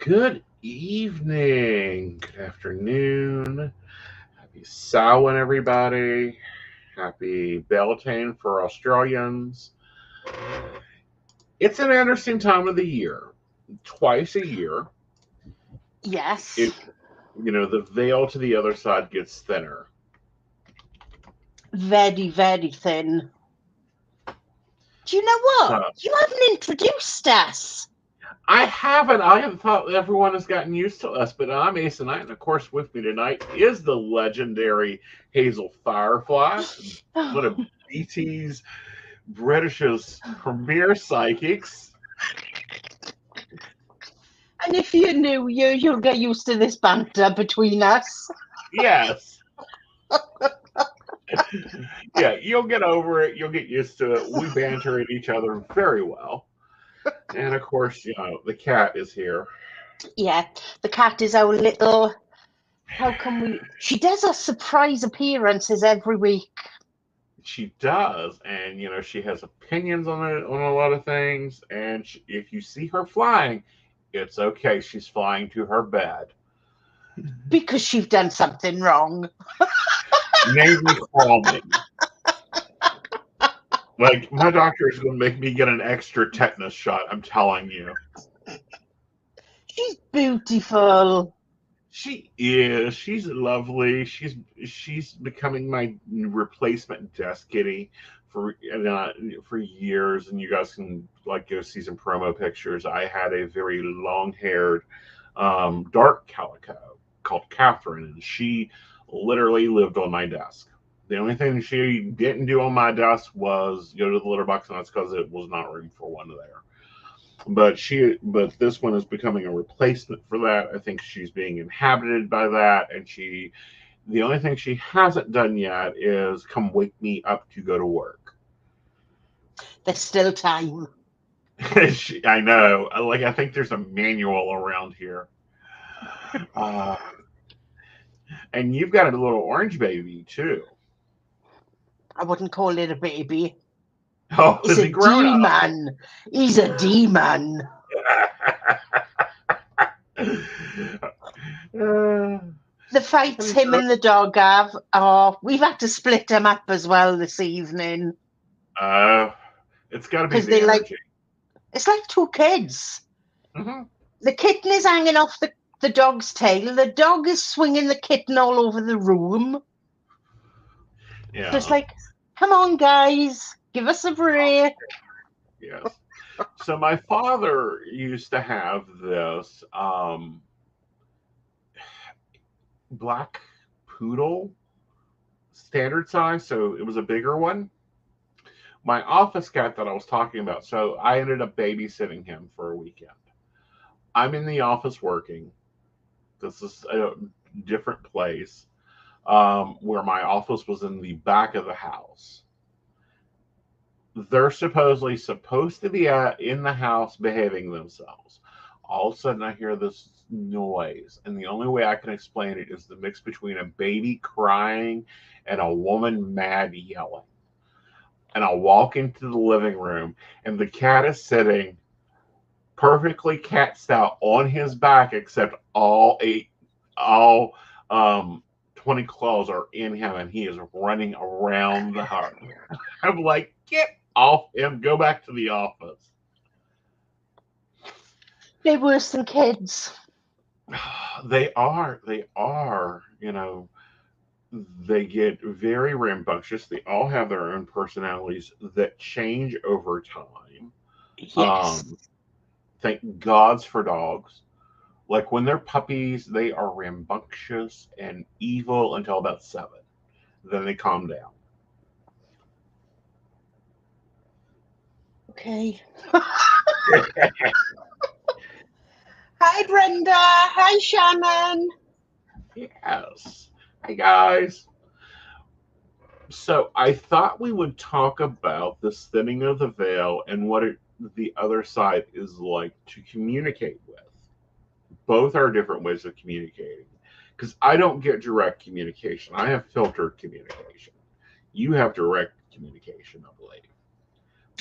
Good evening, good afternoon. Happy Samhain, everybody. Happy Beltane for Australians. It's an interesting time of the year. Twice a year, Yes. it the veil to the other side gets thinner. Very, very thin. Do you know So what? You haven't introduced us. I haven't. I have thought everyone has gotten used to us, but I'm Aeson Knight, and of course, with me tonight is the legendary Hazel Firefly, one of BT's British's premier psychics. And if you're new, you'll get used to this banter between us. Yes. Yeah, you'll get over it. You'll get used to it. We banter at each other very well. And of course, the cat is here. Yeah, the cat is our little. She does her surprise appearances every week. She does, and she has opinions on a lot of things. And if you see her flying, it's okay. She's flying to her bed. Because she's done something wrong. Namely, crawling. Like, my doctor is going to make me get an extra tetanus shot, I'm telling you. She's beautiful. She is. She's lovely. She's becoming my replacement desk kitty for years, and you guys can go see some promo pictures. I had a very long-haired, dark calico called Catherine, and she literally lived on my desk. The only thing she didn't do on my desk was go to the litter box, and that's because it was not room for one there. But this one is becoming a replacement for that. I think she's being inhabited by that, and the only thing she hasn't done yet is come wake me up to go to work. There's still time. I know. I think there's a manual around here. And you've got a little orange baby too. I wouldn't call it a baby. Oh, He's a demon. He's a demon. The fights him and the dog have. Oh, we've had to split them up as well this evening. It's got to be the energy. It's like two kids. Mm-hmm. The kitten is hanging off the dog's tail. The dog is swinging the kitten all over the room. Yeah. Just like, come on, guys, give us a break. Yes. So my father used to have this black poodle, standard size, so it was a bigger one. My office cat that I was talking about, so I ended up babysitting him for a weekend. I'm in the office working. This is a different place, where my office was in the back of the house. They're supposed to be in the house behaving themselves. All of a sudden, I hear this noise, and the only way I can explain it is the mix between a baby crying and a woman mad yelling. And I walk into the living room, and the cat is sitting perfectly cat style on his back, except all 20 claws are in him, and he is running around the house. I'm like, get off him, go back to the office. They're worse than kids. They are. They get very rambunctious. They all have their own personalities that change over time. Yes. Thank gods for dogs. Like when they're puppies, they are rambunctious and evil until about 7. Then they calm down. Okay. Hi, Brenda. Hi, Shannon. Yes. Hey, guys. So I thought we would talk about this thinning of the veil and what the other side is like to communicate with. Both are different ways of communicating. Because I don't get direct communication. I have filtered communication. You have direct communication, I believe.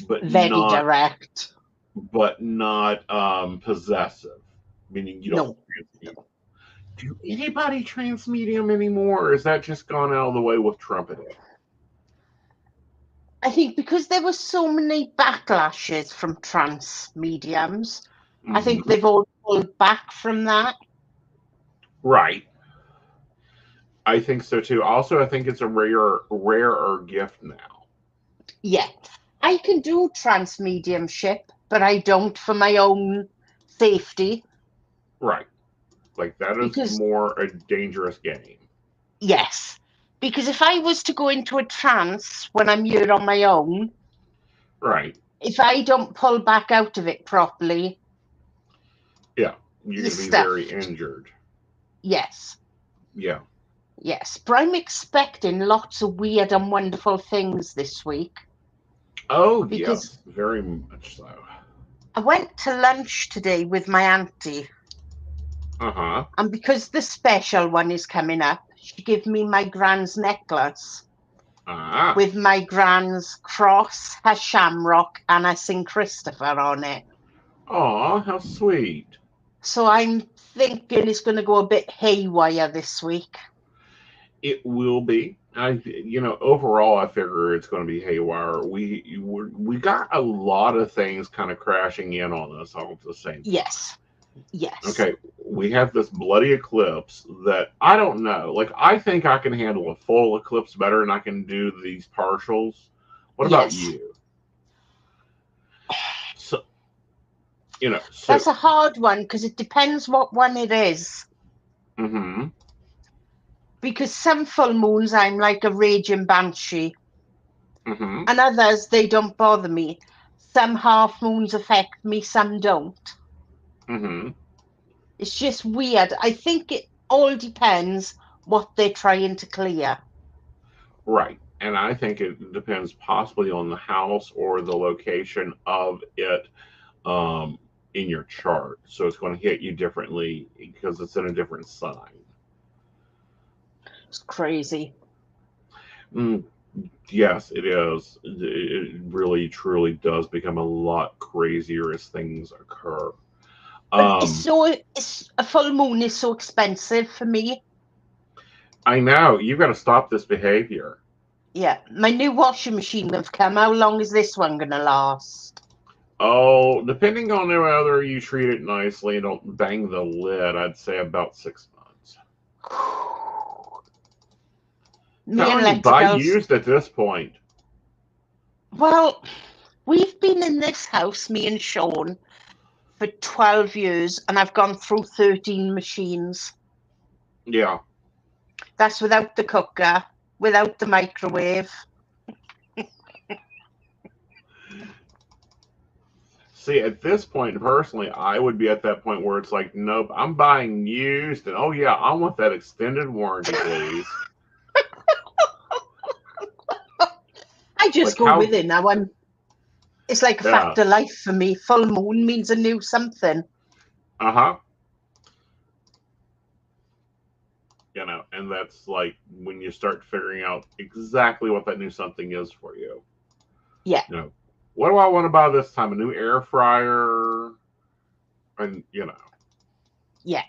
But Very direct. But not possessive. meaning you don't No. transmute. Do anybody transmedium anymore, or is that just gone out of the way with trumpeting? I think because there were so many backlashes from trans mediums, I think they've all pulled back from that. Right. I think so too. Also, I think it's a rarer gift now. Yeah. I can do trans mediumship, but I don't for my own safety. Right. Like that is Because, more a dangerous game. yes. Because if I was to go into a trance when I'm here on my own, Right. if I don't pull back out of it properly, Yeah. You're you're going to be very stuffed. injured. Yes. Yeah. Yes. But I'm expecting lots of weird and wonderful things this week. Oh, Because yes. Very much so. I went to lunch today with my auntie. Uh-huh. And because the special one is coming up, she gave me my grand's necklace Ah. with my grand's cross, her shamrock, and a St. Christopher on it. Aw, how sweet. So I'm thinking it's going to go a bit haywire this week. It will be. Overall, I figure it's going to be haywire. We got a lot of things kind of crashing in on us all at the same time. Yes. Yes. Okay, we have this bloody eclipse that I don't know. Like, I think I can handle a full eclipse better than I can do these partials. What about Yes. you? So, That's a hard one because it depends what one it is. Mm-hmm. Because some full moons I'm like a raging banshee, Mm-hmm. and others they don't bother me. Some half moons affect me, some don't. Mm-hmm. It's just weird. I think it all depends what they're trying to clear. Right. And I think it depends possibly on the house or the location of it um, in your chart. So it's going to hit you differently because it's in a different sign. It's crazy. Mm, yes, it is. It really, truly does become a lot crazier as things occur. But it's a full moon is so expensive for me. I know. You've got to stop this behavior. Yeah, my new washing machine have come. How long is this one going to last? Oh, depending on whether you treat it nicely and don't bang the lid, I'd say about 6 months. Me and Telling you, buy electricals. used at this point. Well, we've been in this house, me and Sean, for 12 years, and I've gone through 13 machines. Yeah. That's without the cooker, without the microwave. See, at this point, personally, I would be at that point where it's like, nope, I'm buying used, and oh yeah, I want that extended warranty, please. I just Like go how? with it now. It's like a Yeah. fact of life for me. Full moon means a new something. Uh-huh. And that's like when you start figuring out exactly what that new something is for you. Yeah. What do I want to buy this time? A new air fryer, and Yeah.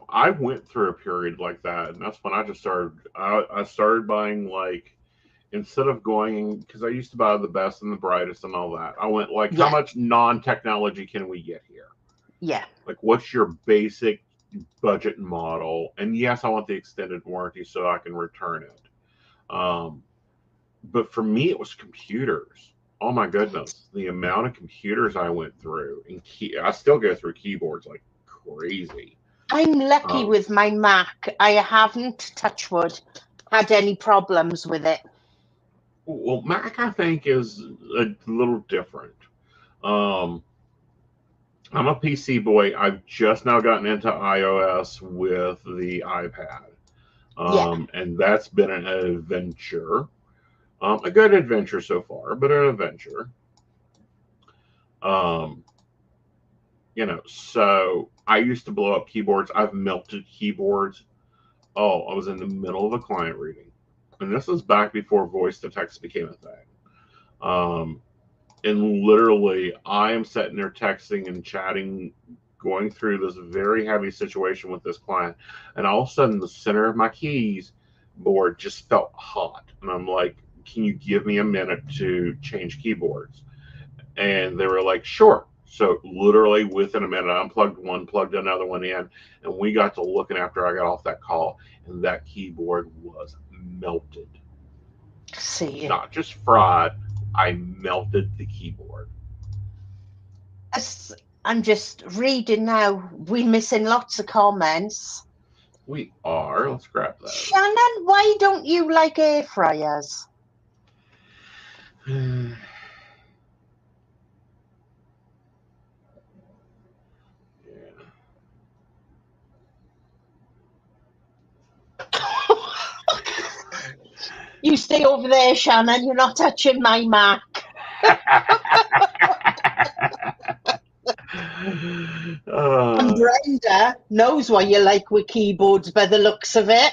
I went through a period like that, and that's when I just started. I started buying, like, instead of going, because I used to buy the best and the brightest and all that. I went like, how Yeah. much non-technology can we get here? Yeah. Like, what's your basic budget model? And yes, I want the extended warranty so I can return it. But for me, it was computers. Oh my goodness, the amount of computers I went through, and I still go through keyboards like crazy. I'm lucky with my Mac. I haven't, touch wood, had any problems with it. Well, Mac, I think, is a little different. Um, I'm a PC boy. I've just now gotten into iOS with the iPad. Yeah. And that's been an adventure. A good adventure so far, but an adventure. Um, so I used to blow up keyboards. I've melted keyboards. Oh, I was in the middle of a client reading. And this was back before voice to text became a thing. And literally, I am sitting there texting and chatting, going through this very heavy situation with this client, and all of a sudden, the center of my keys board just felt hot, and I'm like, "Can you give me a minute to change keyboards?" And they were like, "Sure." So literally within a minute, I unplugged one, plugged another one in, and we got to looking after I got off that call, and that keyboard was melted. See, Not just fried, I melted the keyboard. I'm just reading now. We're missing lots of comments. We are. Let's grab those. Shannon, why don't you like air fryers? Yeah. You stay over there, Shannon. You're not touching my Mac. And Brenda knows why you like with keyboards by the looks of it.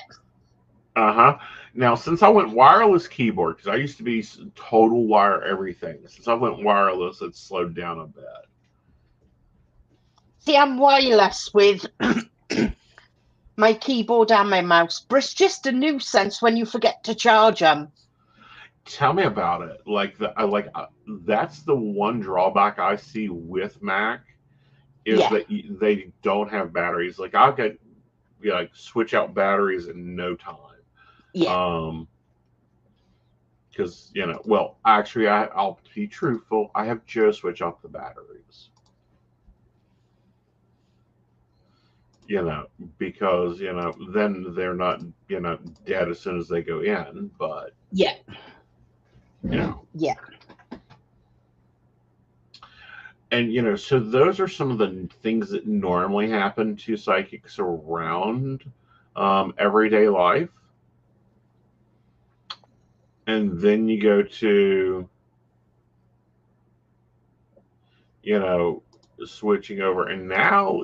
Uh-huh. Now, since I went wireless keyboard, because I used to be total wire everything, since I went wireless, it's slowed down a bit. See, I'm wireless with my keyboard and my mouse, but it's just a nuisance when you forget to charge them. Tell me about it. That's the one drawback I see with Mac is that they don't have batteries. Like I'll get switch out batteries in no time. Yeah. Because well, actually, I'll be truthful. I have Joe switch out the batteries. Because then they're not dead as soon as they go in. But yeah. And so those are some of the things that normally happen to psychics around everyday life. And then you go to switching over, and now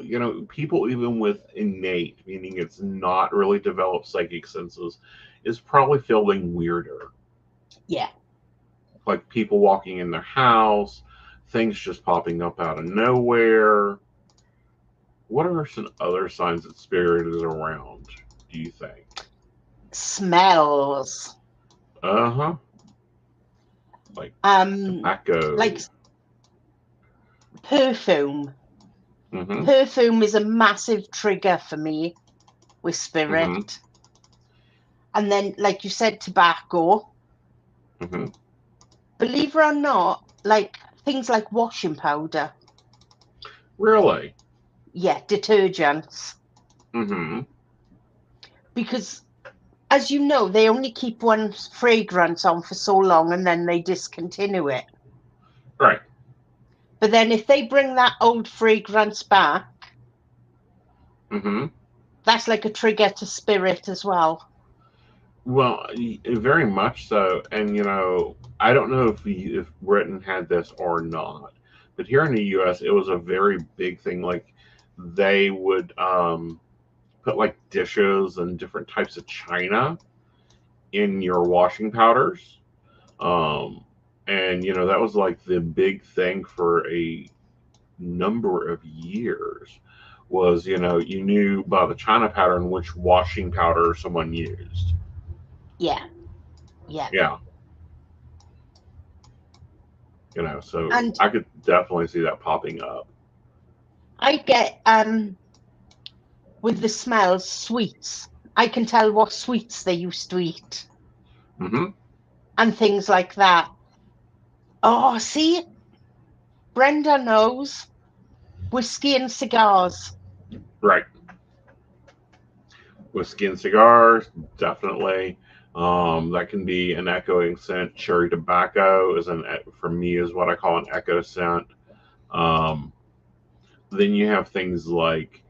people even with innate, meaning it's not really developed psychic senses, is probably feeling weirder. Yeah. Like people walking in their house, things just popping up out of nowhere. What are some other signs that spirit is around, do you think? Smells. Uh-huh. Like tobacco. Like perfume. Mm-hmm. Perfume is a massive trigger for me with spirit. Mm-hmm. And then, like you said, tobacco. Mm-hmm. Believe it or not, like things like washing powder. Really? Yeah, detergents. Mm-hmm. Because, as you know, they only keep one fragrance on for so long and then they discontinue it. Right. But then if they bring that old fragrance back, Mm-hmm. that's like a trigger to spirit as well. Well, very much so. And I don't know if Britain had this or not, but here in the U.S., it was a very big thing. Like they would put like dishes and different types of china in your washing powders, and that was like the big thing for a number of years. Was you knew by the china pattern which washing powder someone used. Yeah. Yeah. So And I could definitely see that popping up. I get with the smells, sweets. I can tell what sweets they used to eat. Mm-hmm. And things like that. Oh, see, Brenda knows whiskey and cigars. Right. Whiskey and cigars, definitely. That can be an echoing scent. Cherry tobacco for me, is what I call an echo scent. Um, then you have things like,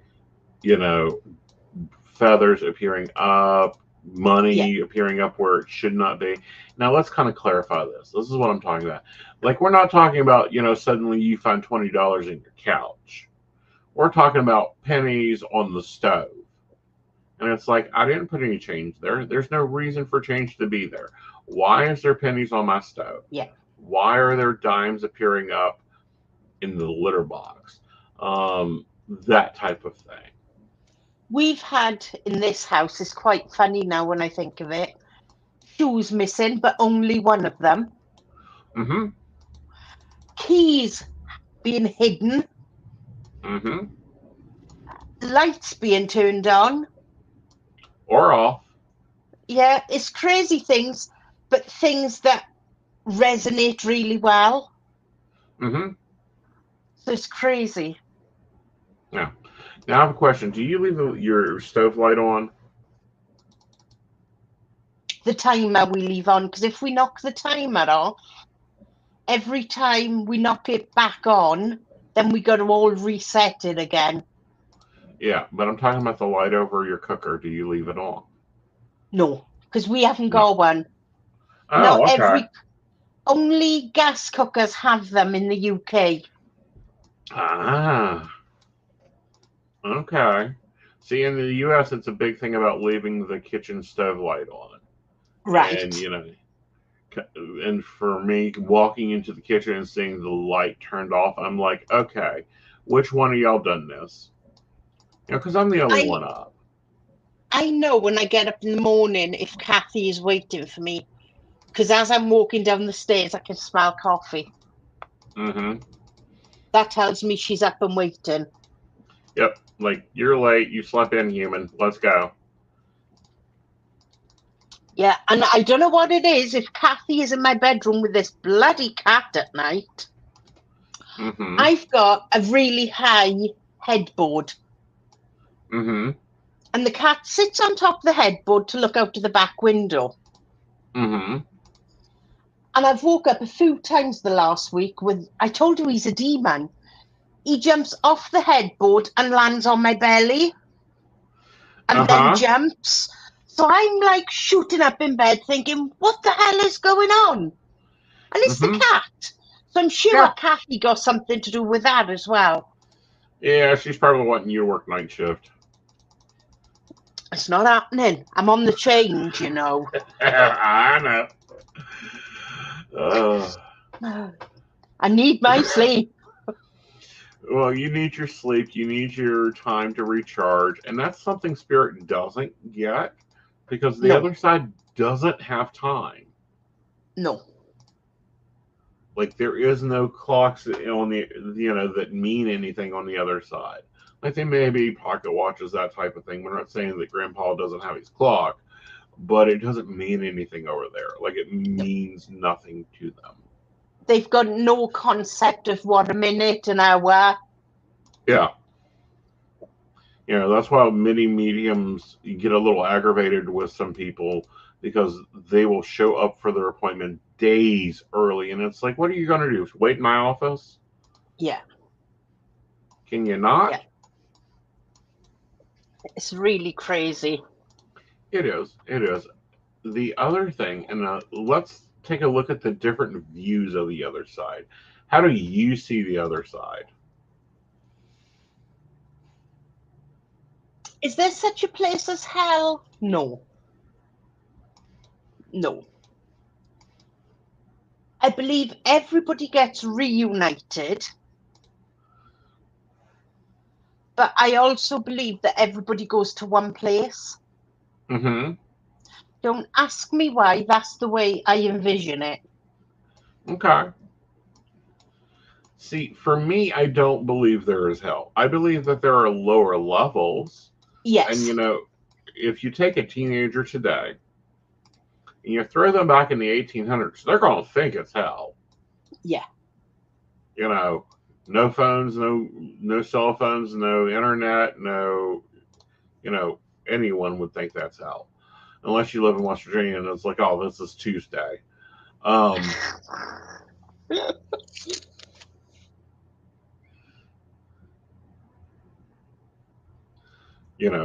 feathers appearing up, money appearing up where it should not be. Now let's kind of clarify this. This is what I'm talking about. Like we're not talking about, suddenly you find $20 in your couch. We're talking about pennies on the stove. And it's like, I didn't put any change there. There's no reason for change to be there. Why is there pennies on my stove? Yeah. Why are there dimes appearing up in the litter box? That type of thing. We've had in this house, it's quite funny now when I think of it, shoes missing, but only one of them. Mm-hmm. Keys being hidden. Mm-hmm. Lights being turned on. Or off. Yeah, it's crazy things, but things that resonate really well. Mm-hmm. So it's crazy. Yeah. Now I have a question. Do you leave your stove light on? The timer we leave on, because if we knock the timer off, every time we knock it back on, then we got to all reset it again. Yeah, but I'm talking about the light over your cooker. Do you leave it on? No, because we haven't No. got one. Not Oh, okay. only gas cookers have them in the UK. Ah, okay. See, in the US, it's a big thing about leaving the kitchen stove light on. Right. And, and for me, walking into the kitchen and seeing the light turned off, I'm like, okay, which one of y'all done this? Because I'm the only one up. I know when I get up in the morning if Kathy is waiting for me, because as I'm walking down the stairs, I can smell coffee. Mm-hmm. That tells me she's up and waiting. Yep. Like, you're late. You slept in, human. Let's go. Yeah, and I don't know what it is. If Kathy is in my bedroom with this bloody cat at night, Mm-hmm. I've got a really high headboard. Mm-hmm. And the cat sits on top of the headboard to look out to the back window. Mm-hmm. And I've woke up a few times the last week with, I told you he's a demon. He jumps off the headboard and lands on my belly and then jumps. So I'm like shooting up in bed thinking, what the hell is going on? And it's the cat. So I'm sure Kathy got something to do with that as well. Yeah, she's probably wanting you to work night shift. It's not happening. I'm on the change, you know. I know. I need my sleep. Well, you need your sleep. You need your time to recharge. And that's something Spirit doesn't get because the other side doesn't have time. No. Like, there is no clocks on the, that mean anything on the other side. Like, they may be pocket watches, that type of thing. We're not saying that Grandpa doesn't have his clock, but it doesn't mean anything over there. Like, it means nothing to them. They've got no concept of what a minute, an hour. Yeah. That's why many mediums get a little aggravated with some people because they will show up for their appointment days early. And it's like, what are you going to do? Wait in my office? Yeah. Can you not? Yeah. It's really crazy. It is. It is. The other thing, and let's take a look at the different views of the other side. How do you see the other side? Is there such a place as hell? No. No. I believe everybody gets reunited. But I also believe that everybody goes to one place. Mm-hmm. Don't ask me why. That's the way I envision it. Okay. See, for me, I don't believe there is hell. I believe that there are lower levels. Yes. And, if you take a teenager today and you throw them back in the 1800s, they're going to think it's hell. Yeah. No phones, no cell phones, no internet, no, anyone would think that's hell. Unless you live in West Virginia and it's like, oh, this is Tuesday.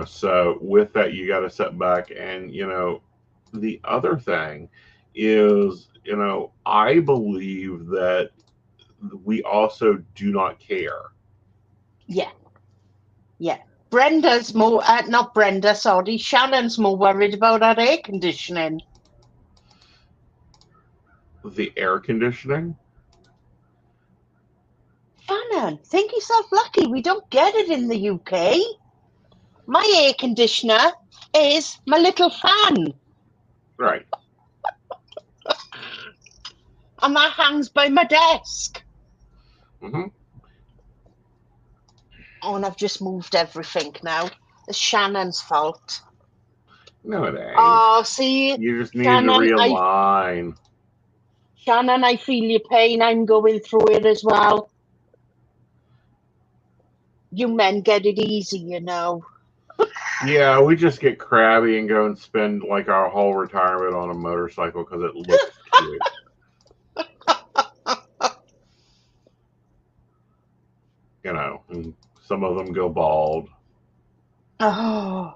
So with that, you got to sit back and, the other thing is, I believe that we also do not care. Yeah. Yeah. Brenda's more, not Brenda, sorry, Shannon's more worried about her air conditioning. The air conditioning? Shannon, think yourself lucky we don't get it in the UK. My air conditioner is my little fan. Right. And that hangs by my desk. Mm-hmm. Oh, and I've just moved everything now. It's Shannon's fault. No, it ain't. Oh, see, You just need to Shannon, realign. I feel your pain. I'm going through it as well. You men get it easy, you know. Yeah, we just get crabby and go and spend like our whole retirement on a motorcycle because it looks cute. You know, and some of them go bald. Oh,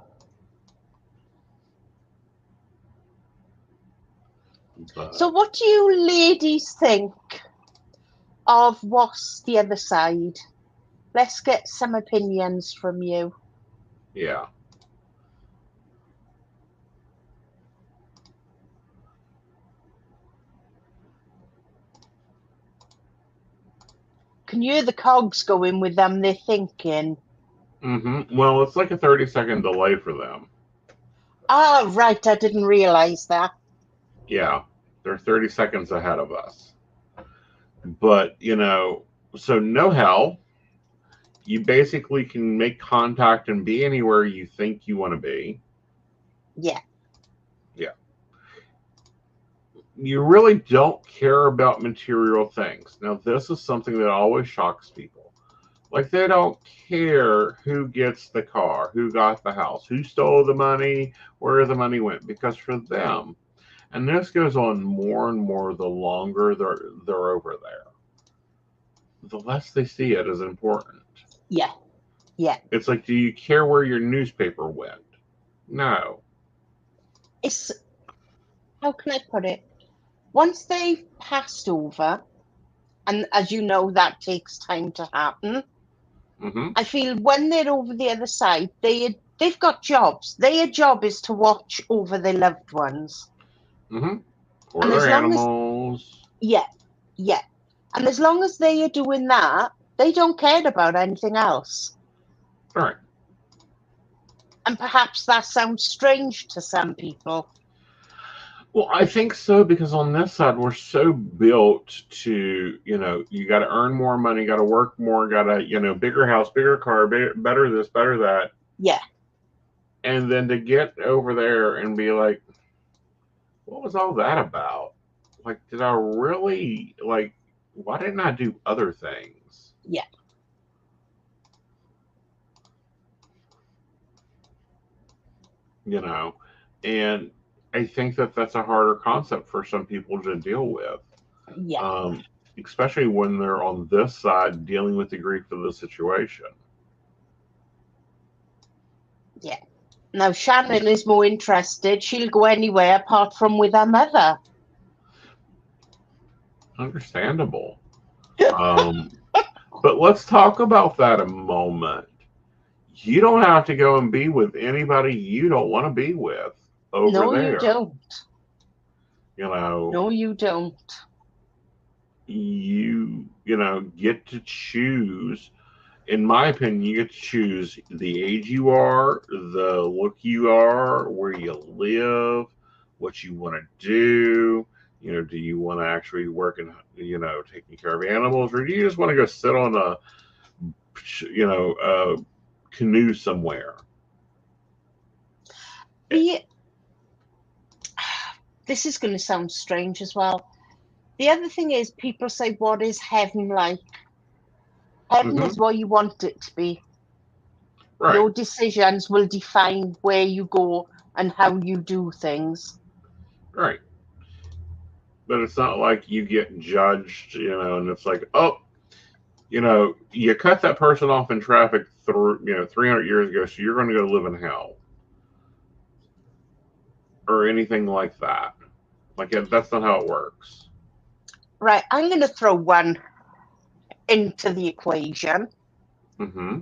so But what do you ladies think of what's the other side? Let's get some opinions from you. yeah. Can you hear the cogs going with them? They're thinking. Well, it's like a 30-second delay for them. Ah, right. I didn't realize that. Yeah, they're 30 seconds ahead of us. But, so no hell. You basically can make contact and be anywhere you think you want to be. Yeah. Yeah. You really don't care about material things. Now, this is something that always shocks people. Like, they don't care who gets the car, who got the house, who stole the money, where the money went. Because for them, and this goes on more and more the longer they're over there, the less they see it as important. Yeah. Yeah. It's like, do you care where your newspaper went? No. It's, how can I put it? Once they've passed over, and as you know, that takes time to happen. Mm-hmm. I feel when they're over the other side, they've got jobs. Their job is to watch over their loved ones. Mm-hmm. Or And their as long as, animals. yeah, yeah. And as long as they are doing that, they don't care about anything else. All right. And perhaps that sounds strange to some people. Well, I think so because on this side we're so built to, you got to earn more money, got to work more, got to, bigger house, bigger car, better this, better that, Yeah. and then to get over there and be like, what was all that about? Like, did I really like? Why didn't I do other things? Yeah. You know, and I think that that's a harder concept for some people to deal with. Yeah. Um, Especially when they're on this side dealing with the grief of the situation. Yeah. Now, Shannon is more interested. She'll go anywhere apart from with her mother. Understandable. Um, but let's talk about that a moment. You don't have to go and be with anybody you don't want to be with over No, you there. don't. You know, No, you don't. you get to choose. In my opinion, you get to choose the age you are, the look you are, where you live, what you want to do. Do you want to actually work in, taking care of animals, or do you just want to go sit on a canoe somewhere? The This is going to sound strange as well. The other thing is, people say, what is heaven like? Heaven Mm-hmm. is what you want it to be. Right, Your decisions will define where you go and how you do things. right. But it's not like you get judged, and it's like, oh, you cut that person off in traffic through, 300 years ago, so you're going to go live in hell or anything like that. Like, that's not how it works. Right, I'm going to throw one into the equation. Mm-hmm.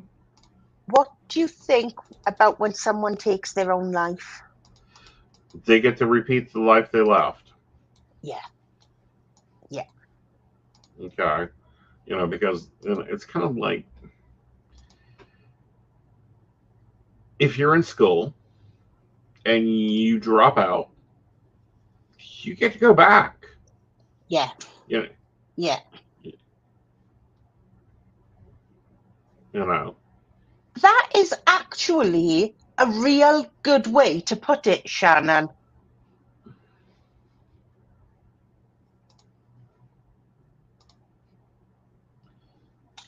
What do you think about when someone takes their own life? They get to repeat the life they left. Yeah. Okay. Because it's kind of like if you're in school and you drop out, you get to go back. Yeah. You know, Yeah. you know. That is actually a real good way to put it, Shannon.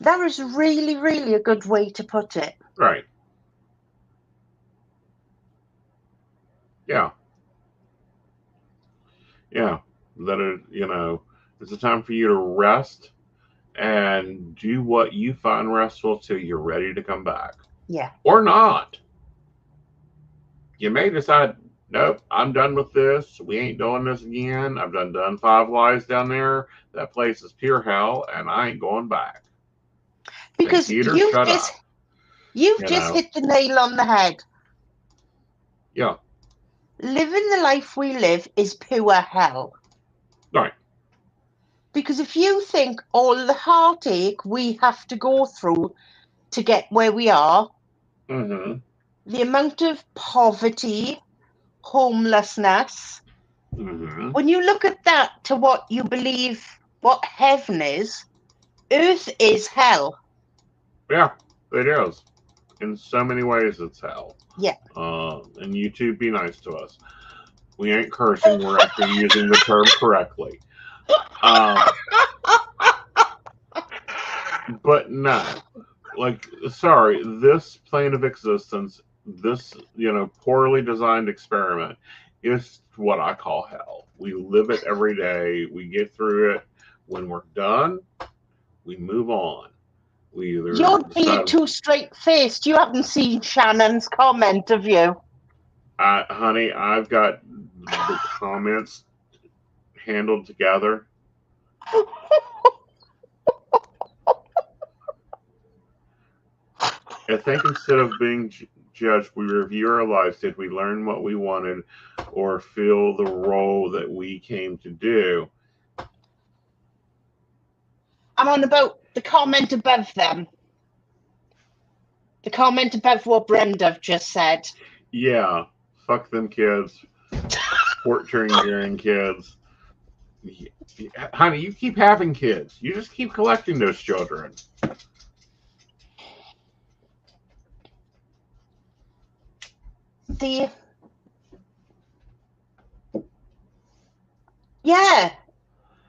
That is really, really a good way to put it. Right. Yeah. Yeah. That it's a time for you to rest and do what you find restful till you're ready to come back. Yeah. Or not. You may decide, nope, I'm done with this. We ain't doing this again. I've done Five Lies down there. That place is pure hell, and I ain't going back. Because Computer, shut up. you've just hit the nail on the head. Yeah. Living the life we live is pure hell. Right. Because if you think all the heartache we have to go through to get where we are, Mm-hmm. the amount of poverty, homelessness, Mm-hmm. when you look at that to what you believe what heaven is, earth is hell. Yeah, it is. In so many ways, it's hell. Yeah. And you two be nice to us. We ain't cursing. We're actually using the term correctly. But no, like, sorry, this plane of existence, this poorly designed experiment, is what I call hell. We live it every day. We get through it. When we're done, we move on. We either You're being too straight-faced. You haven't seen Shannon's comment, have you? Honey, I've got the comments handled together. I think instead of being judged, we review our lives. Did we learn what we wanted or fill the role that we came to do? I'm on about the comment above them. The comment above what Brenda just said. Yeah, fuck them kids. Torturing your kids. Honey, you keep having kids. You just keep collecting those children. Yeah,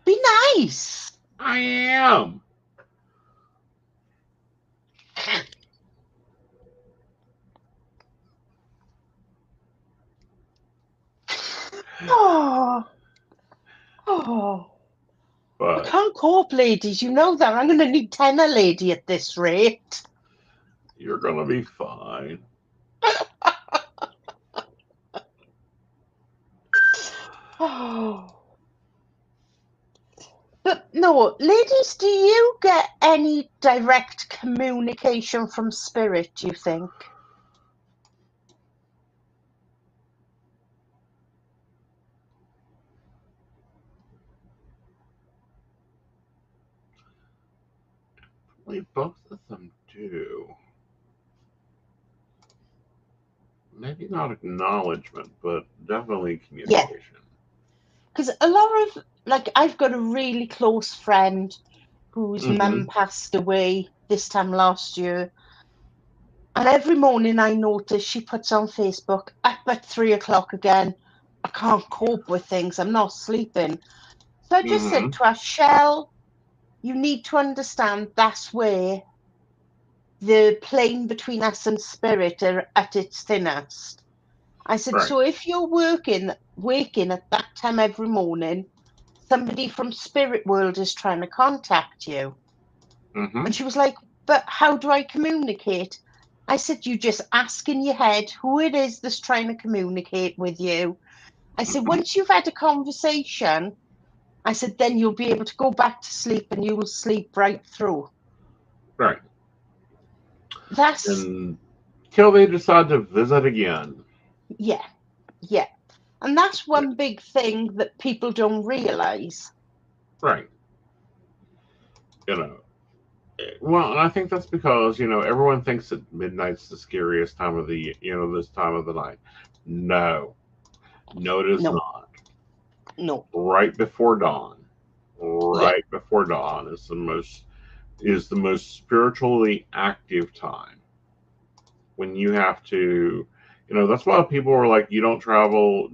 be nice. I am. Oh. But I can't cope, ladies. You know that. I'm going to need 10 a lady at this rate. You're going to be fine. Oh. But no, ladies, do you get any direct communication from spirit, do you think? Both of them do. Maybe not acknowledgement, but definitely communication. Because a lot of, like, I've got a really close friend whose mum passed away this time last year. And every morning I notice she puts on Facebook, up at 3 o'clock again. I can't cope with things. I'm not sleeping. So I just said to her, Shell, you need to understand that's where the plane between us and spirit are at its thinnest. I said, Right. so if you're waking at that time every morning, somebody from spirit world is trying to contact you. And she was like, but how do I communicate? I said, you just ask in your head who it is that's trying to communicate with you. I said, once you've had a conversation, I said, then you'll be able to go back to sleep and you'll sleep right through. Right. That's until they decide to visit again. Yeah. And that's one big thing that people don't realize. Right. You know, well, and I think that's because everyone thinks that midnight's the scariest time of the this time of the night. No, no, it is No, not. no. Right before dawn, Yeah, right before dawn is the most spiritually active time when you have to. That's why people are like, you don't travel,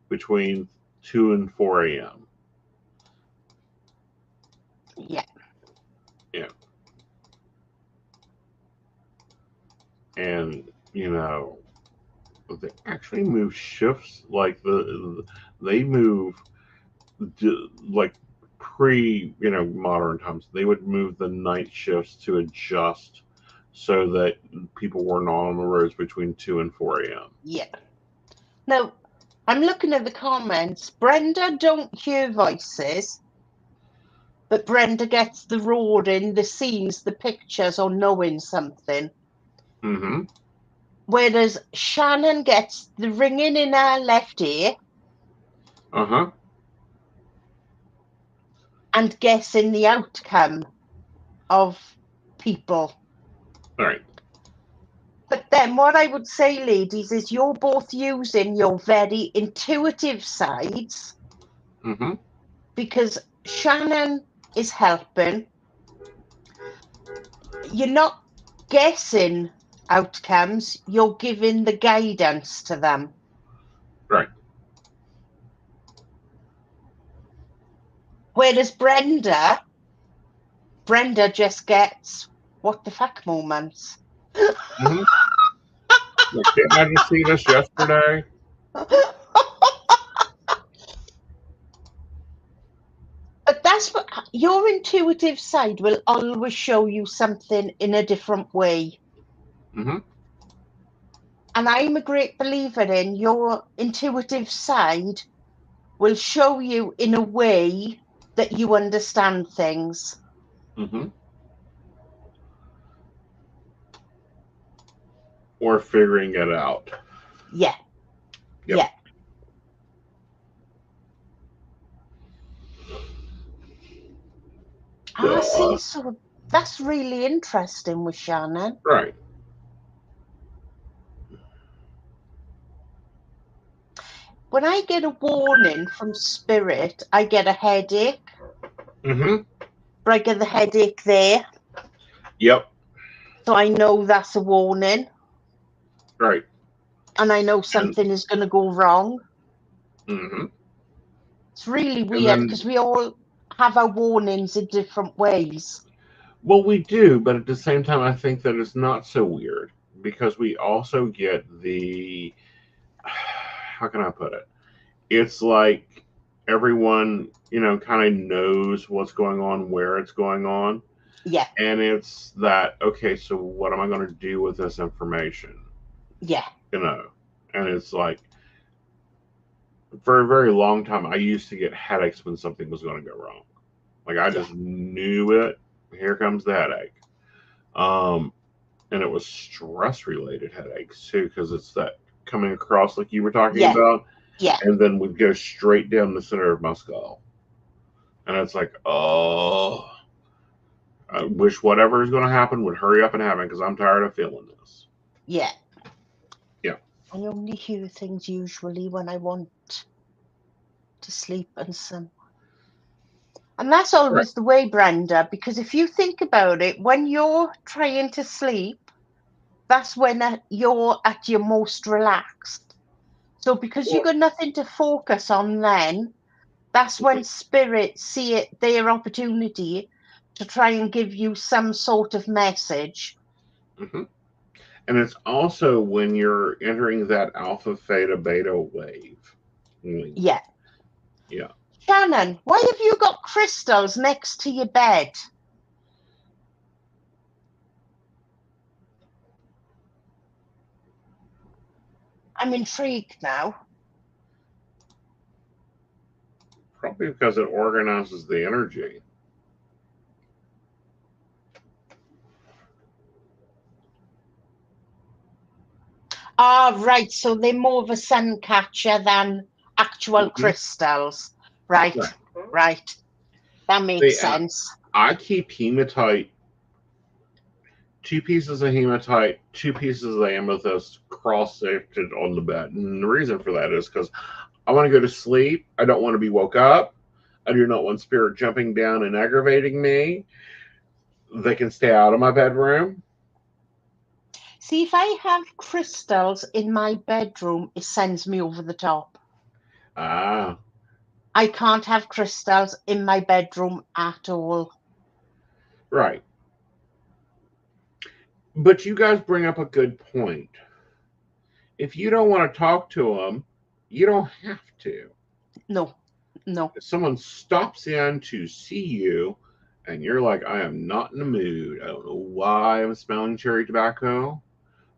between 2 and 4 a.m. yeah, Yeah, and they actually move shifts like they move like pre modern times. They would move the night shifts to adjust so that people were not on the roads between 2 and 4 a.m. yeah. Now, I'm looking at the comments. Brenda don't hear voices, but Brenda gets the roaring, the scenes, the pictures, or knowing something. Mm-hmm. Whereas Shannon gets the ringing in her left ear Uh-huh. and guessing the outcome of people. All right. But then what I would say, ladies, is you're both using your very intuitive sides Mm-hmm. because Shannon is helping. You're not guessing outcomes, you're giving the guidance to them. Right. Whereas Brenda just gets what the fuck moments. Mm-hmm. Like, didn't I just see this yesterday? But that's what your intuitive side will always show you something in a different way. Mm-hmm. And I'm a great believer in your intuitive side will show you in a way that you understand things. Mm-hmm. Or figuring it out. Yeah, Yep. yeah. See, so that's really interesting with Shannon. Right. When I get a warning from spirit, I get a headache. Mm-hmm. But I get the headache there. Yep. So I know that's a warning. Right. And I know And something is going to go wrong. mm-hmm. It's really And weird then, because we all have our warnings in different ways. well, we do, but at the same time, I think that it's not so weird because we also get the, how can I put it? It's like everyone, kind of knows what's going on, where it's going on. Yeah, And it's that, okay, so what am I going to do with this information? yeah, You know, and it's like, for a very long time, I used to get headaches when something was going to go wrong. Like, I yeah, just knew it. Here comes the headache. Um, and it was stress related headaches too, because it's that coming across like you were talking yeah, about, yeah, and then would go straight down the center of my skull. And it's like, oh, I wish whatever is going to happen would hurry up and happen because I'm tired of feeling this. yeah. Yeah. I only hear things usually when I want to sleep and some. And that's Right. always the way, Brenda, because if you think about it, when you're trying to sleep, that's when you're at your most relaxed. So because you've Well, got nothing to focus on then, that's when spirits see it their opportunity to try and give you some sort of message. mm-hmm. And it's also when you're entering that alpha, theta, beta wave. Yeah. Yeah. Shannon, why have you got crystals next to your bed? I'm intrigued now. Probably because it organizes the energy. Right. So they're more of a sun catcher than actual Mm-hmm. crystals. Right. Right. Right. That They, makes sense. I keep hematite, 2 pieces of hematite, 2 pieces of amethyst cross-sected on the bed. And the reason for that is because I want to go to sleep. I don't want to be woke up. I do not want spirit jumping down and aggravating me. They can stay out of my bedroom. See, if I have crystals in my bedroom, it sends me over the top. Ah. I can't have crystals in my bedroom at all. Right. But you guys bring up a good point. If you don't want to talk to them, you don't have to. No. If someone stops in to see you and you're like, I am not in the mood, I don't know why I'm smelling cherry tobacco,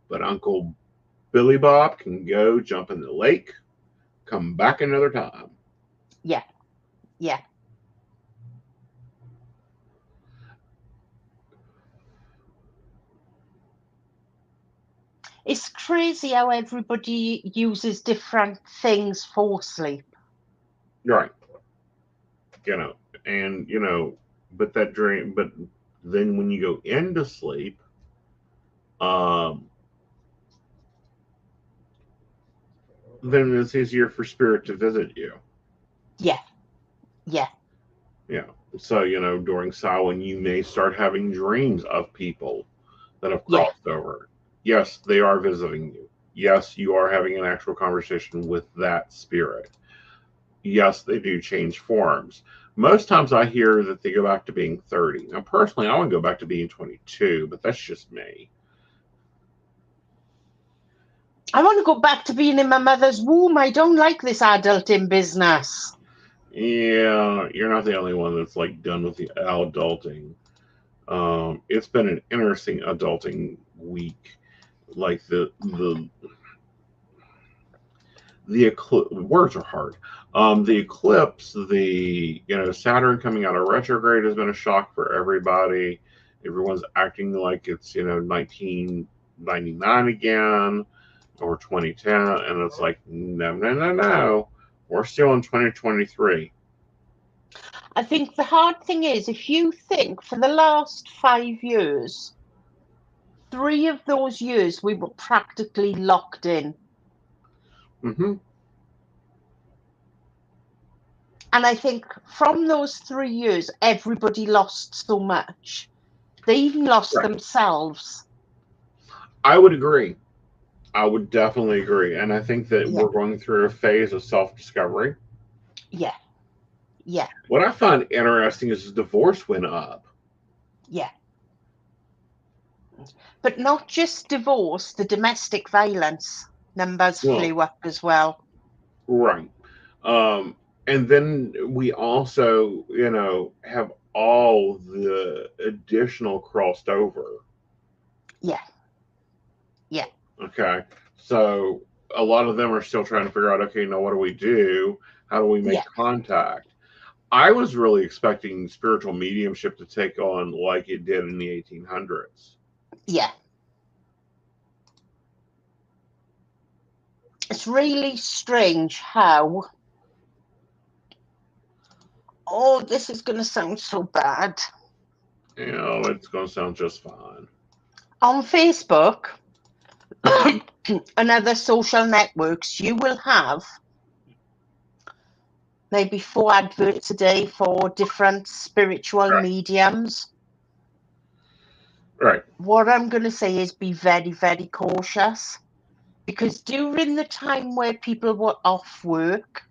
but Uncle Billy Bob can go jump in the lake, come back another time. Yeah. It's crazy how everybody uses different things for sleep. Right. And but that dream, but then when you go into sleep, then it's easier for spirit to visit you. Yeah. So during Samhain, you may start having dreams of people that have crossed over. Yes, they are visiting you. Yes, you are having an actual conversation with that spirit. Yes, they do change forms. Most times I hear that they go back to being 30. Now, personally, I want to go back to being 22, but that's just me. I want to go back to being in my mother's womb. I don't like this adulting business. Yeah, you're not the only one that's like done with the adulting. It's been an interesting adulting week. Like the words are hard. The eclipse, the Saturn coming out of retrograde has been a shock for everybody. Everyone's acting like it's 1999 again or 2010, and it's like no, we're still in 2023. I think the hard thing is, if you think for the last 5 years, 3 of those years we were practically locked in. Mm-hmm. And I think from those 3 years, everybody lost so much. They even lost themselves. I would agree. I would definitely agree. And I think that Yeah. we're going through a phase of self-discovery. Yeah. What I find interesting is divorce went up. Yeah. But not just divorce, the domestic violence numbers flew up as well. Right. And then we also, have all the additional crossed over. Yeah. Okay. So a lot of them are still trying to figure out, okay, now what do we do? How do we make contact? I was really expecting spiritual mediumship to take on like it did in the 1800s. Yeah. It's really strange how... Oh, this is going to sound so bad. It's going to sound just fine. On Facebook and other social networks, you will have maybe 4 adverts a day for different spiritual mediums. Right. What I'm going to say is be very, very cautious, because during the time where people were off work,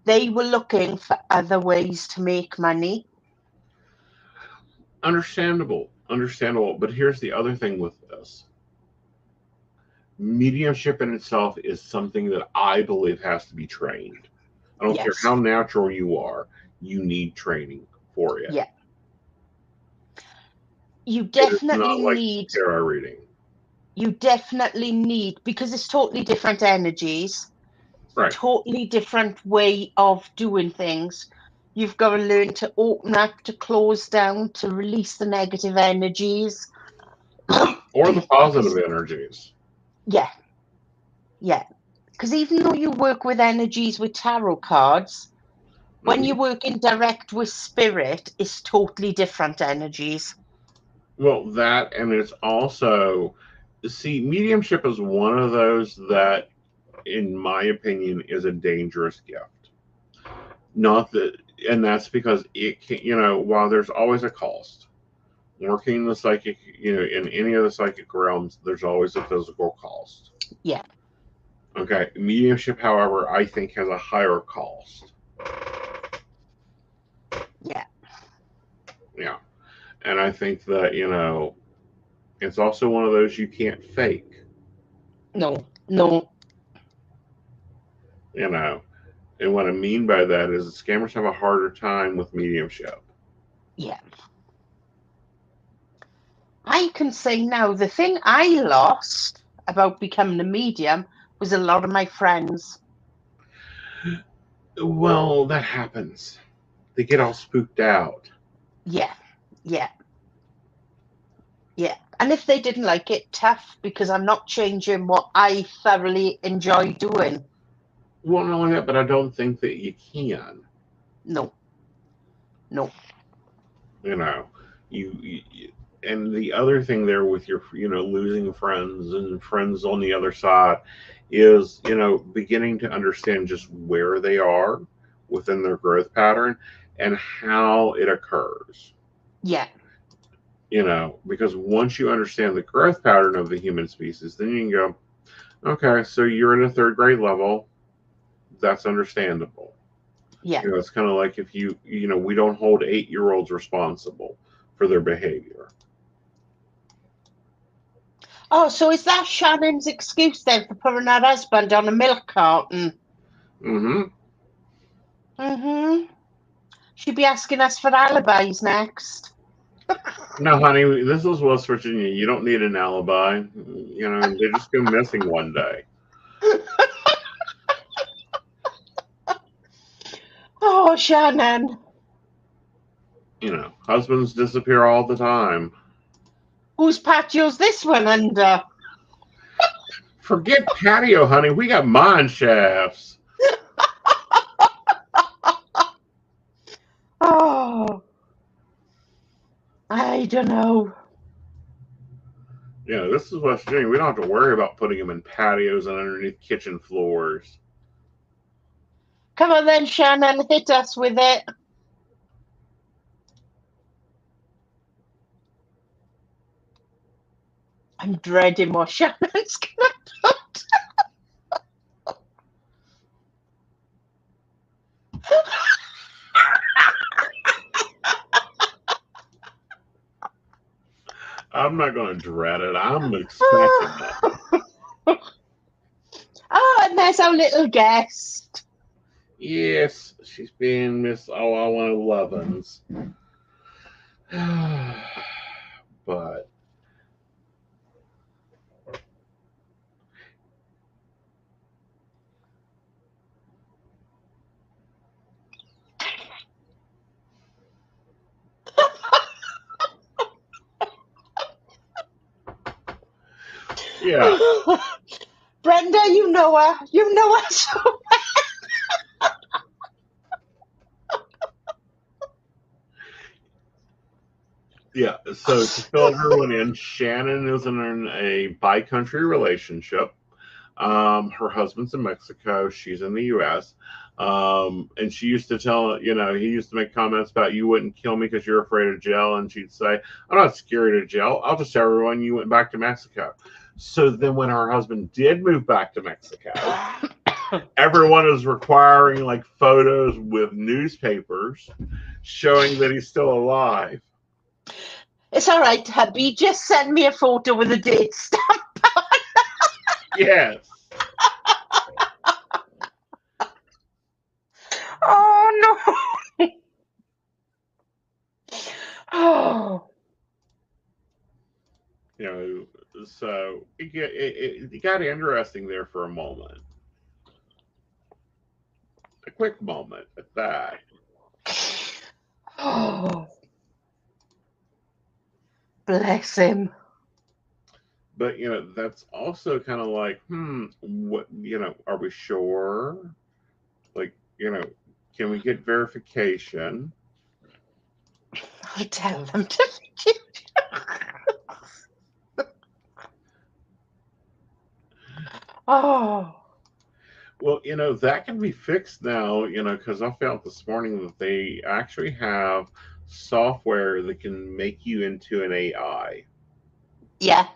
they were looking for other ways to make money. Understandable. But here's the other thing with this. Mediumship in itself is something that I believe has to be trained. I don't care how natural you are, you need training for it. Yeah. You definitely need tarot reading. You definitely need, because it's totally different energies, totally different way of doing things. You've got to learn to open up, to close down, to release the negative energies. Or the positive energies. Yeah. Because even though you work with energies with tarot cards, When you're working direct with spirit, it's totally different energies. Well, that, and it's also, see, mediumship is one of those that, in my opinion, is a dangerous gift. Not that, and that's because it can, while there's always a cost, working in the psychic, in any of the psychic realms, there's always a physical cost. Yeah. Okay. Mediumship, however, I think has a higher cost. Yeah. Yeah. And I think that, it's also one of those you can't fake. No. And what I mean by that is scammers have a harder time with mediumship. Yeah. I can say now, the thing I lost about becoming a medium was a lot of my friends. Well, that happens. They get all spooked out. Yeah. And if they didn't like it, tough, because I'm not changing what I thoroughly enjoy doing. Well, not only that, but I don't think that you can. No. You and the other thing there with your, losing friends and friends on the other side is, beginning to understand just where they are within their growth pattern and how it occurs. Yeah. Because once you understand the growth pattern of the human species, then you can go, okay, so you're in a third grade level. That's understandable. Yeah. It's kind of like if we don't hold 8-year-olds responsible for their behavior. Oh, so is that Shannon's excuse then for putting her husband on a milk carton? Mm-hmm. Mm-hmm. She'd be asking us for alibis next. No, honey, this is West Virginia. You don't need an alibi. They just go missing one day. Oh, Shannon. Husbands disappear all the time. Whose patio's this one under? Forget patio, honey. We got mine shafts. Oh, I don't know. This is West Virginia. We don't have to worry about putting them in patios and underneath kitchen floors. Come on then, Shannon, hit us with it. I'm dreading what Shannon's going to put. I'm not going to dread it. I'm expecting it. Oh, and there's our little guest. Yes, she's being Miss Oh, I Want Lovin's. But yeah. Brenda, you know her. You know her so well. Yeah, so to fill everyone in, Shannon is in a bi-country relationship. Her husband's in Mexico, she's in the U.S. And she used to tell, he used to make comments about you wouldn't kill me because you're afraid of jail. And she'd say, I'm not scared of jail. I'll just tell everyone you went back to Mexico. So then when her husband did move back to Mexico, everyone is requiring like photos with newspapers showing that he's still alive. It's all right, hubby. Just send me a photo with a date stamp on. Yes. Oh, no. Oh. So it got interesting there for a moment. A quick moment at that. Oh. Bless him. But that's also kind of like, what, are we sure? Like, Can we get verification? I'll tell them to. Oh. Well, that can be fixed now, because I found this morning that they actually have software that can make you into an AI. Yeah.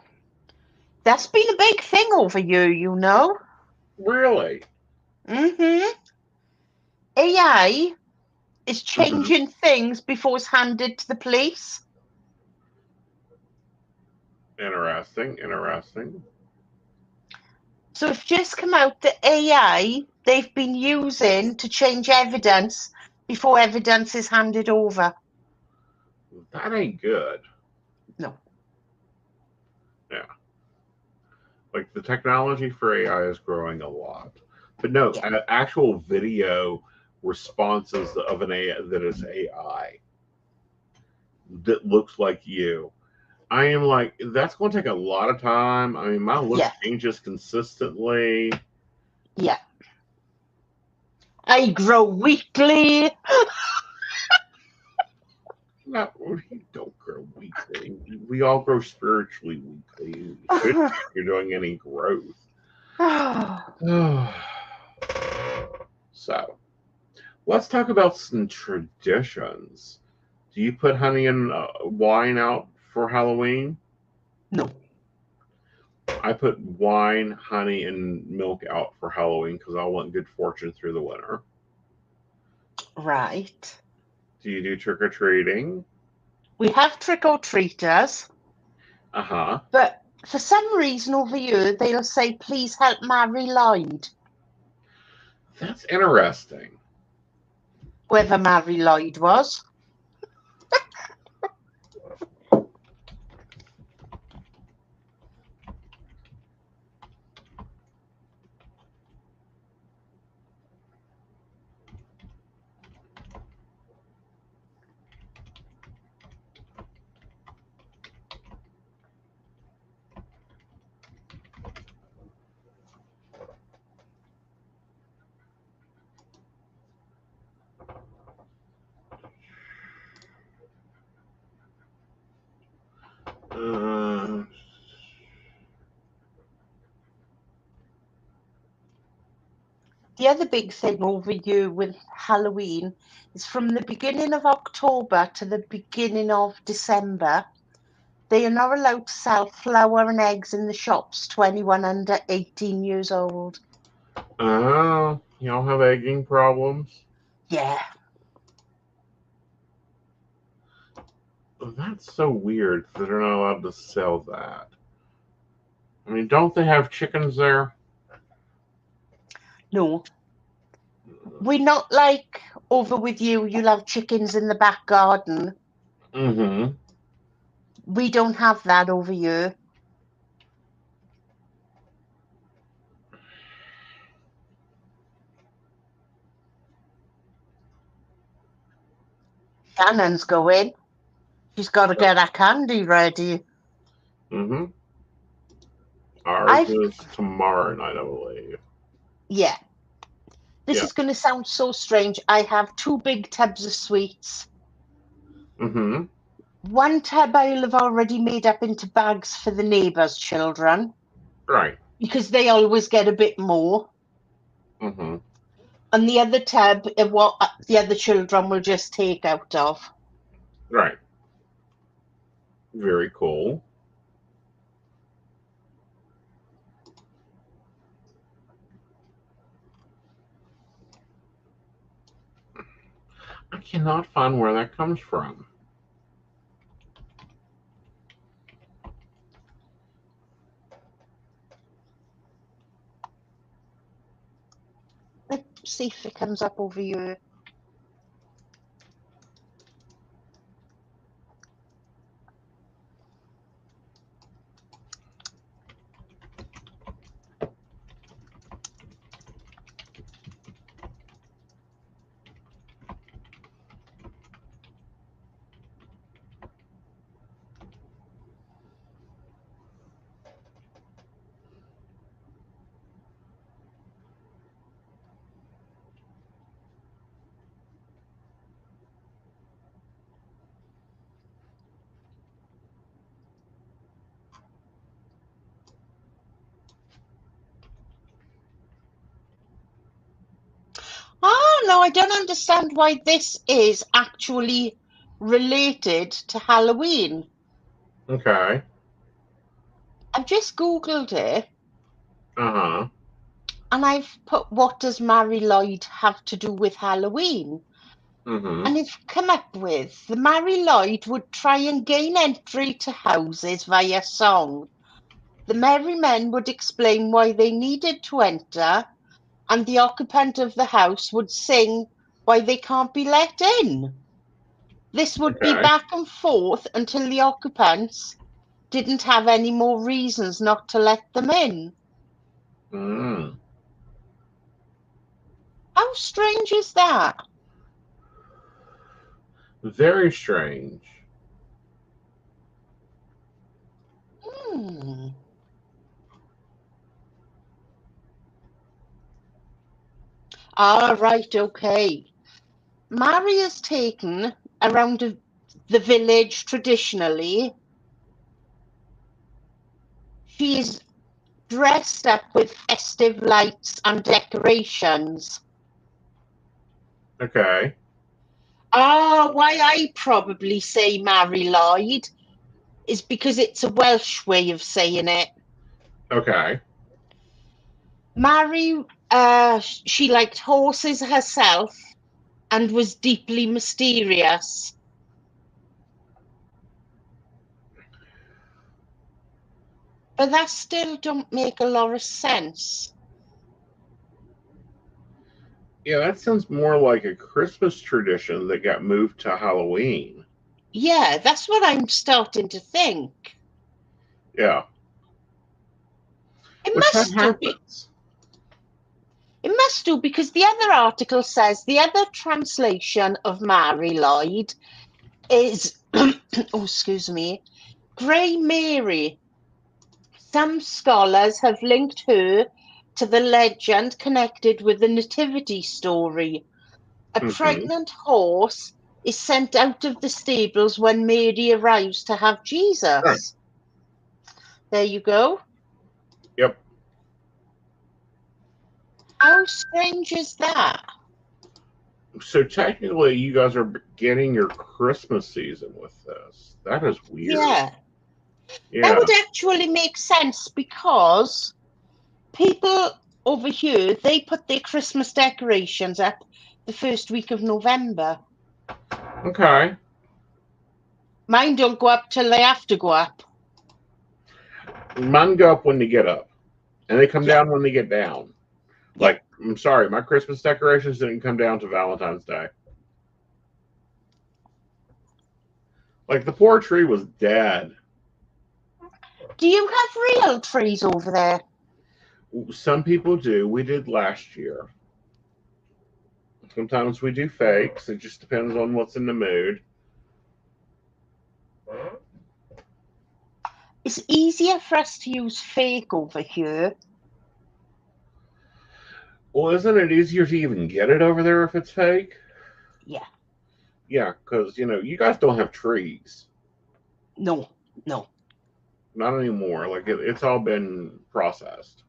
That's been a big thing over here, you know. Really? Mm-hmm. AI is Mm-hmm. changing things before it's handed to the police. Interesting. So it's just come out that AI they've been using to change evidence before evidence is handed over. That ain't good. No. Yeah. Like the technology for AI is growing a lot. But no, Yeah. actual video responses of an AI that is AI that looks like you. I am like, that's going to take a lot of time. I mean, my look Yeah. changes consistently. Yeah. I grow weekly. No, you don't grow weekly. We all grow spiritually weekly. You shouldn't if you're doing any growth. So, let's talk about some traditions. Do you put honey and wine out for Halloween? No. I put wine, honey, and milk out for Halloween because I want good fortune through the winter. Right. Do you do trick or treating? We have trick-or-treaters, Uh-huh. but for some reason over here they'll say, please help Mary Lloyd. That's interesting. Whoever Mary Lloyd was. Uh, The other big thing over here with Halloween is from the beginning of October to the beginning of December, they are not allowed to sell flour and eggs in the shops to anyone under 18 years old. y'all have egging problems? Yeah. That's so weird that they're not allowed to sell that. I mean, don't they have chickens there? No. We're not like over with you, you'll have chickens in the back garden. Mm-hmm. We don't have that over here. Shannon's going. She's got to get her candy ready. Mm-hmm. Ours I've, is tomorrow night, I believe. yeah. This Yeah. is going to sound so strange. I have 2 big tubs of sweets. Mm-hmm. One tub I'll have already made up into bags for the neighbours' children Right. because they always get a bit more. Mm-hmm. And the other tub, what the other children will just take out of. Right. Very cool. I cannot find where that comes from. Let's see if it comes up over here. don't know. I don't understand why this is actually related to Halloween. Okay. I've just Googled it. Uh-huh. And I've put, what does Mary Lloyd have to do with Halloween? Mm-hmm. And it's come up with, the Mary Lloyd would try and gain entry to houses via song. The merry men would explain why they needed to enter, and the occupant of the house would sing why they can't be let in. This would be Okay. back and forth until the occupants didn't have any more reasons not to let them in. Mm. How strange is that? Very strange. Hmm. Ah, right, okay. Mary is taken around the village traditionally. She is dressed up with festive lights and decorations. Okay. Ah, why I probably say Mary Lloyd is because it's a Welsh way of saying it. Okay. Mary, she liked horses herself and was deeply mysterious. But that still don't make a lot of sense. Yeah, that sounds more like a Christmas tradition that got moved to Halloween. Yeah, that's what I'm starting to think. Yeah. It Which that must do. happens. It must do because the other article says the other translation of Mary Lloyd is, oh, excuse me, Grey Mary. Some scholars have linked her to the legend connected with the Nativity story. A Mm-hmm. pregnant horse is sent out of the stables when Mary arrives to have Right. Jesus. There you go. Yep. How strange is that? So technically, you guys are beginning your Christmas season with this. That is weird. Yeah, that Yeah. would actually make sense because people over here, they put their Christmas decorations up the first week of November. Okay. Mine don't go up till they have to go up. Mine go up when they get up, and they come Yeah, down when they get down. yeah. Like, I'm sorry, my Christmas decorations didn't come down to Valentine's Day. Like, the poor tree was dead. Do you have real trees over there? Some people do. We did last year. Sometimes we do fakes. It just depends on what's in the mood. It's easier for us to use fake over here. Well, isn't it easier to even get it over there if it's fake? Yeah, Yeah, because, you guys don't have trees. no, no. Not anymore. Like, it's all been processed.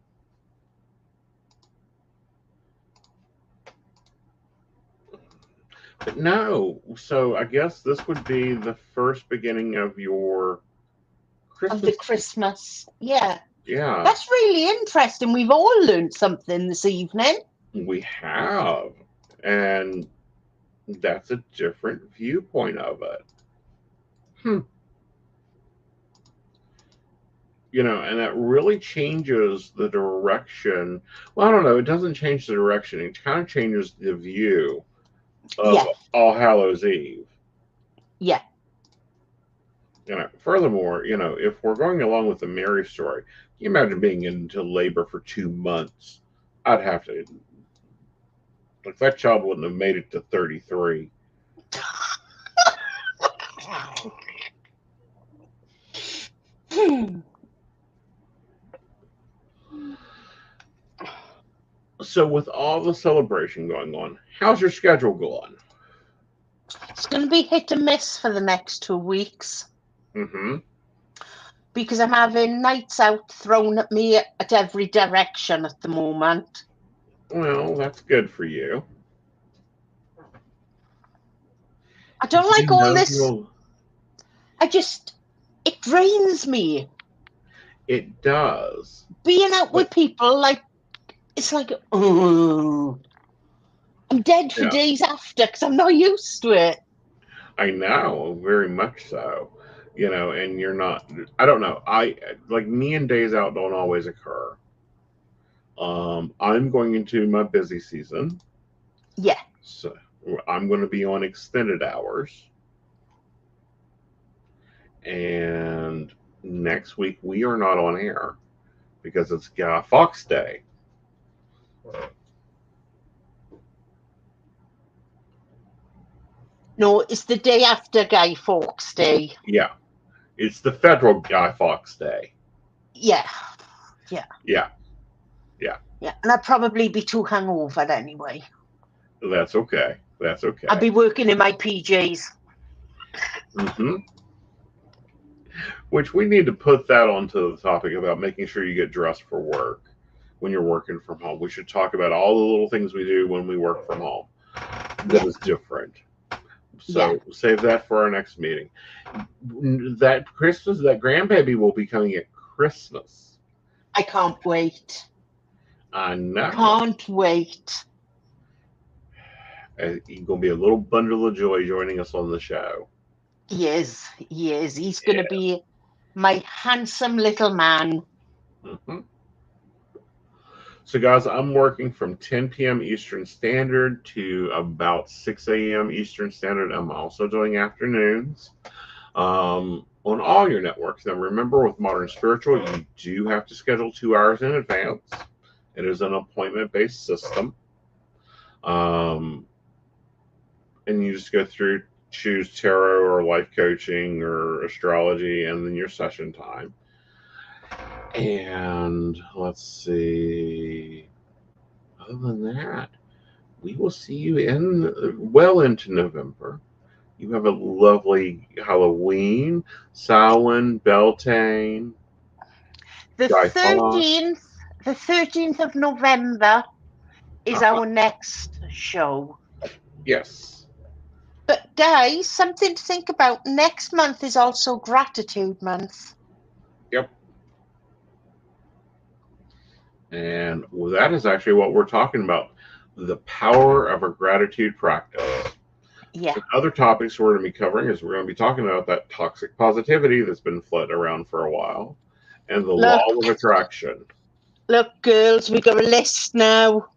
But no. So I guess this would be the first beginning of your Of the Christmas. Christmas. Yeah, Yeah, that's really interesting. We've all learned something this evening. we have. And that's a different viewpoint of it. Hmm. And that really changes the direction. Well, I don't know. It doesn't change the direction. It kind of changes the view of Yeah, All Hallows Eve. yeah. Furthermore, if we're going along with the Mary story, can you imagine being into labor for 2 months? I'd have to. Like, that child wouldn't have made it to 33. Hmm. So, with all the celebration going on, how's your schedule going? It's going to be hit and miss for the next 2 weeks Mm-hmm. because I'm having nights out thrown at me at every direction at the moment. Well, that's good for you. I don't like all this. It drains me. It does. Being out with people, like, it's like, oh, I'm dead for days after because I'm not used to it. I know, very much so. And you're not, I don't know. Like me and days out don't always occur. I'm going into my busy season. Yeah. So I'm going to be on extended hours. And next week we are not on air because it's Guy Fawkes Day. No, it's the day after Guy Fawkes Day. Yeah. It's the federal Guy Fawkes Day. Yeah. Yeah. And I'd probably be too hungover anyway. That's okay. I'd be working in my PJs. Mm-hmm. Which we need to put that onto the topic about making sure you get dressed for work when you're working from home. We should talk about all the little things we do when we work from home that is different. So save that for our next meeting. That Christmas, that grandbaby will be coming at Christmas. I can't wait. I know. Can't wait. He's going to be a little bundle of joy joining us on the show. He is. He's going to be my handsome little man. Mm-hmm. So, guys, I'm working from 10 p.m. Eastern Standard to about 6 a.m. Eastern Standard. I'm also doing afternoons on all your networks. Now, remember, with Modern Spiritual, you do have to schedule 2 hours in advance. It is an appointment-based system. And you just go through, choose tarot or life coaching or astrology, and then your session time. And let's see. Other than that, we will see you well into November. You have a lovely Halloween, Samhain, Beltane. The 13th of November is our next show. Yes. But guys, something to think about. Next month is also Gratitude Month. Yep. And that is actually what we're talking about. The power of a gratitude practice. Yeah. And other topics we're going to be covering is we're going to be talking about that toxic positivity that's been floating around for a while and the law of attraction. Look, girls, we got a list now.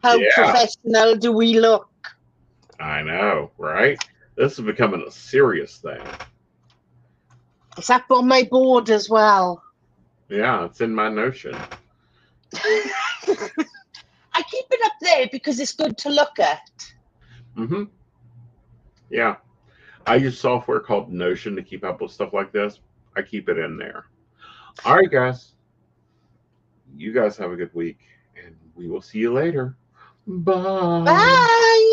How professional do we look? I know, right? This is becoming a serious thing. It's up on my board as well. Yeah, it's in my Notion. I keep it up there because it's good to look at. Mm-hmm. Yeah. I use software called Notion to keep up with stuff like this. I keep it in there. All right, guys. You guys have a good week, and we will see you later. Bye. Bye.